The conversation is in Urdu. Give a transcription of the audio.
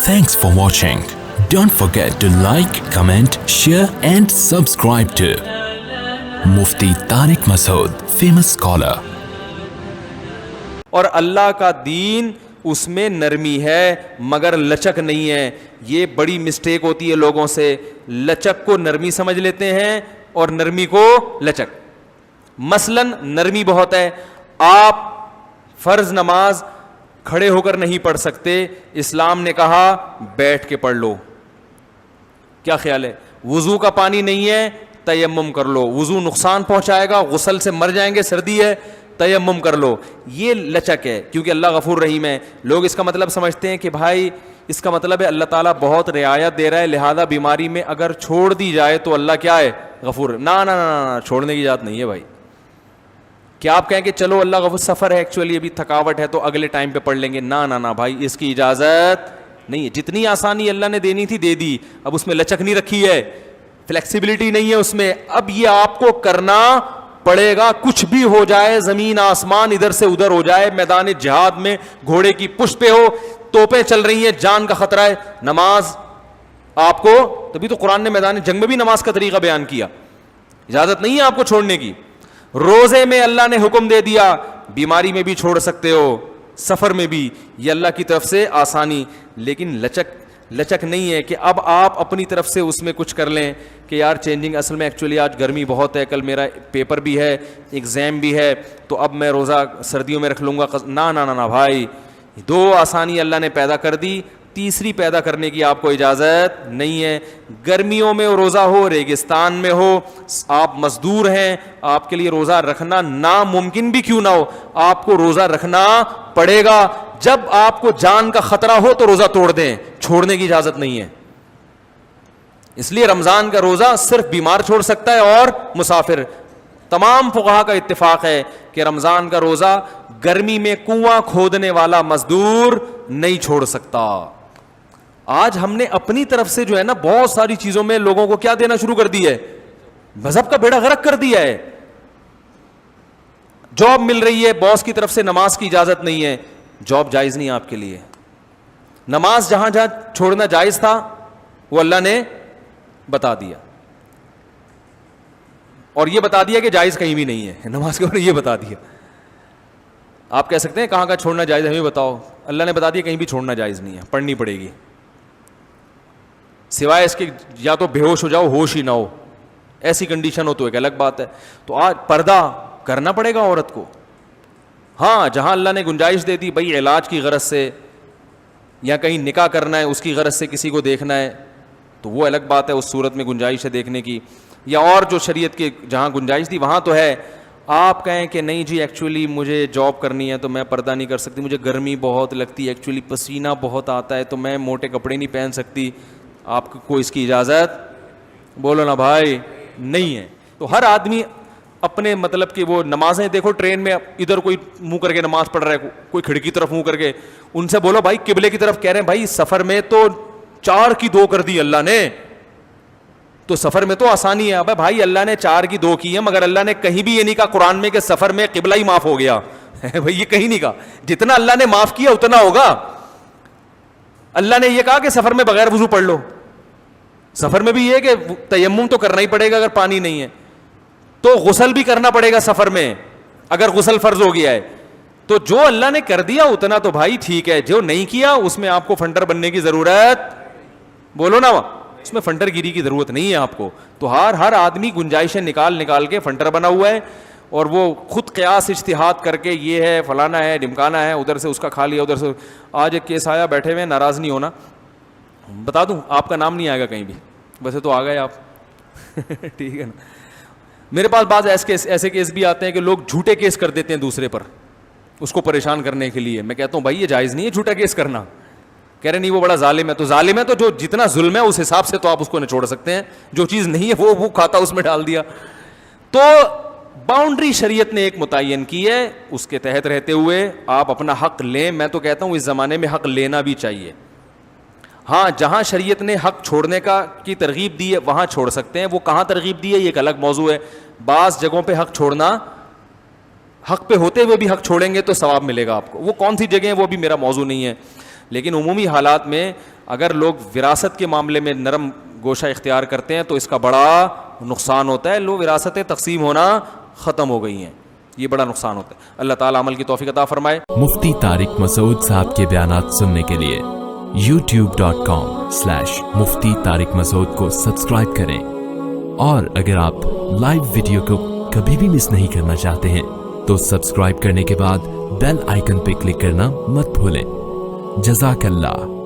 Thanks for watching. Don't forget to like, comment, share and subscribe to Mufti Tariq Masood, famous scholar. اور اللہ کا دین اس میں نرمی ہے مگر لچک نہیں ہے. یہ بڑی مسٹیک ہوتی ہے لوگوں سے, لچک کو نرمی سمجھ لیتے ہیں اور نرمی کو لچک. مثلا نرمی بہت ہے, آپ فرض نماز کھڑے ہو کر نہیں پڑھ سکتے, اسلام نے کہا بیٹھ کے پڑھ لو. کیا خیال ہے؟ وضو کا پانی نہیں ہے, تیمم کر لو. وضو نقصان پہنچائے گا, غسل سے مر جائیں گے, سردی ہے, تیمم کر لو. یہ لچک ہے کیونکہ اللہ غفور رحیم ہے. لوگ اس کا مطلب سمجھتے ہیں کہ بھائی اس کا مطلب ہے اللہ تعالیٰ بہت رعایت دے رہا ہے, لہذا بیماری میں اگر چھوڑ دی جائے تو اللہ کیا ہے؟ غفور. نا نا نا, چھوڑنے کی اجازت نہیں ہے بھائی. کیا آپ کہیں کہ چلو اللہ غفور, سفر ہے ایکچولی ابھی تھکاوٹ ہے تو اگلے ٹائم پہ پڑھ لیں گے؟ نا نا نا بھائی, اس کی اجازت نہیں ہے. جتنی آسانی اللہ نے دینی تھی دے دی, اب اس میں لچک نہیں رکھی ہے, فلیکسیبلٹی نہیں ہے اس میں. اب یہ آپ کو کرنا پڑے گا, کچھ بھی ہو جائے, زمین آسمان ادھر سے ادھر ہو جائے, میدان جہاد میں گھوڑے کی پشت پہ ہو, توپیں چل رہی ہیں, جان کا خطرہ ہے, نماز آپ کو, تبھی تو قرآن نے میدان جنگ میں بھی نماز کا طریقہ بیان کیا. اجازت نہیں ہے آپ کو چھوڑنے کی. روزے میں اللہ نے حکم دے دیا, بیماری میں بھی چھوڑ سکتے ہو, سفر میں بھی, یہ اللہ کی طرف سے آسانی. لیکن لچک نہیں ہے کہ اب آپ اپنی طرف سے اس میں کچھ کر لیں کہ یار چینجنگ, اصل میں ایکچولی آج گرمی بہت ہے, کل میرا پیپر بھی ہے, ایگزام بھی ہے, تو اب میں روزہ سردیوں میں رکھ لوں گا. نا نا نا بھائی, دو آسانی اللہ نے پیدا کر دی, تیسری پیدا کرنے کی آپ کو اجازت نہیں ہے. گرمیوں میں روزہ ہو, ریگستان میں ہو, آپ مزدور ہیں, آپ کے لیے روزہ رکھنا ناممکن بھی کیوں نہ ہو, آپ کو روزہ رکھنا پڑے گا. جب آپ کو جان کا خطرہ ہو تو روزہ توڑ دیں, چھوڑنے کی اجازت نہیں ہے. اس لیے رمضان کا روزہ صرف بیمار چھوڑ سکتا ہے اور مسافر. تمام فقہا کا اتفاق ہے کہ رمضان کا روزہ گرمی میں کنواں کھودنے والا مزدور نہیں چھوڑ سکتا. آج ہم نے اپنی طرف سے جو ہے نا بہت ساری چیزوں میں لوگوں کو کیا دینا شروع کر دی ہے, مذہب کا بیڑا غرق کر دیا ہے. جاب مل رہی ہے, باس کی طرف سے نماز کی اجازت نہیں ہے, جاب جائز نہیں آپ کے لیے. نماز جہاں جہاں چھوڑنا جائز تھا وہ اللہ نے بتا دیا, اور یہ بتا دیا کہ جائز کہیں بھی نہیں ہے نماز کے اوپر, یہ بتا دیا. آپ کہہ سکتے ہیں کہاں کا چھوڑنا جائز ہے, ہمیں بتاؤ. اللہ نے بتا دیا کہیں بھی چھوڑنا جائز نہیں ہے, پڑھنی پڑے گی, سوائے اس کے یا تو بے ہوش ہو جاؤ, ہوش ہی نہ ہو, ایسی کنڈیشن ہو تو ایک الگ بات ہے. تو آج پردہ کرنا پڑے گا عورت کو. ہاں جہاں اللہ نے گنجائش دے دی, بھائی علاج کی غرض سے یا کہیں نکاح کرنا ہے اس کی غرض سے کسی کو دیکھنا ہے تو وہ الگ بات ہے, اس صورت میں گنجائش ہے دیکھنے کی. یا اور جو شریعت کے جہاں گنجائش تھی وہاں تو ہے. آپ کہیں کہ نہیں جی ایکچولی مجھے جاب کرنی ہے تو میں پردہ نہیں کر سکتی, مجھے گرمی بہت لگتی ہے, ایکچولی پسینہ بہت آتا ہے تو میں موٹے کپڑے نہیں پہن سکتی, آپ کو اس کی اجازت بولو نا بھائی نہیں ہے. تو ہر آدمی اپنے مطلب کہ وہ نمازیں دیکھو, ٹرین میں ادھر کوئی منہ کر کے نماز پڑھ رہا ہے, کوئی کھڑکی طرف منہ کر کے, ان سے بولو بھائی قبلے کی طرف, کہہ رہے ہیں بھائی سفر میں تو 4 کی 2 کر دی اللہ نے, تو سفر میں تو آسانی ہے. اب بھائی اللہ نے 4 کی 2 کی ہے, مگر اللہ نے کہیں بھی یہ نہیں کہا قرآن میں کہ سفر میں قبلہ ہی معاف ہو گیا بھائی, یہ کہیں نہیں کہا. جتنا اللہ نے معاف کیا اتنا ہوگا. اللہ نے یہ کہا کہ سفر میں بغیر وضو پڑھ لو, سفر میں بھی یہ کہ تیمم تو کرنا ہی پڑے گا اگر پانی نہیں ہے, تو غسل بھی کرنا پڑے گا سفر میں اگر غسل فرض ہو گیا ہے. تو جو اللہ نے کر دیا اتنا تو بھائی ٹھیک ہے, جو نہیں کیا اس میں آپ کو فنٹر بننے کی ضرورت, بولو نا, اس میں فنٹر گیری کی ضرورت نہیں ہے آپ کو. تو ہر آدمی گنجائشیں نکال کے فنٹر بنا ہوا ہے, اور وہ خود قیاس اجتہاد کر کے یہ ہے فلانا ہے ڈمکانا ہے, ادھر سے اس کا کھا لیا ادھر سے. آج ایک کیس آیا, بیٹھے ہوئے, ناراض نہیں ہونا, بتا دوں آپ کا نام نہیں آئے گا کہیں بھی, ویسے تو آ گئے آپ ٹھیک ہے نا. میرے پاس بعض ایسے کیس بھی آتے ہیں کہ لوگ جھوٹے کیس کر دیتے ہیں دوسرے پر اس کو پریشان کرنے کے لیے. میں کہتا ہوں بھائی یہ جائز نہیں ہے جھوٹا کیس کرنا. کہہ رہے نہیں وہ بڑا ظالم ہے. تو ظالم ہے تو جو جتنا ظلم ہے اس حساب سے تو آپ اس کو نچوڑ سکتے ہیں, جو چیز نہیں ہے وہ کھاتا اس میں ڈال دیا. تو باؤنڈری شریعت نے ایک متعین کی ہے, اس کے تحت رہتے ہوئے آپ اپنا حق لیں. میں تو کہتا ہوں اس زمانے میں حق لینا بھی چاہیے. ہاں جہاں شریعت نے حق چھوڑنے کی ترغیب دی ہے وہاں چھوڑ سکتے ہیں. وہ کہاں ترغیب دی ہے یہ ایک الگ موضوع ہے. بعض جگہوں پہ حق چھوڑنا, حق پہ ہوتے ہوئے بھی حق چھوڑیں گے تو ثواب ملے گا آپ کو. وہ کون سی جگہیں وہ بھی میرا موضوع نہیں ہے. لیکن عمومی حالات میں اگر لوگ وراثت کے معاملے میں نرم گوشہ اختیار کرتے ہیں تو اس کا بڑا نقصان ہوتا ہے. لوگ وراثتیں تقسیم ہونا ختم ہو گئی ہیں, یہ بڑا نقصان ہوتا ہے. اللہ تعالیٰ عمل کی توفیق عطا فرمائے. مفتی طارق مسعود صاحب کے بیانات سننے کے لیے youtube.com/مفتی طارق مسعود کو سبسکرائب کریں, اور اگر آپ لائیو ویڈیو کو کبھی بھی مس نہیں کرنا چاہتے ہیں تو سبسکرائب کرنے کے بعد بیل آئیکن پہ کلک کرنا مت بھولیں. جزاک اللہ.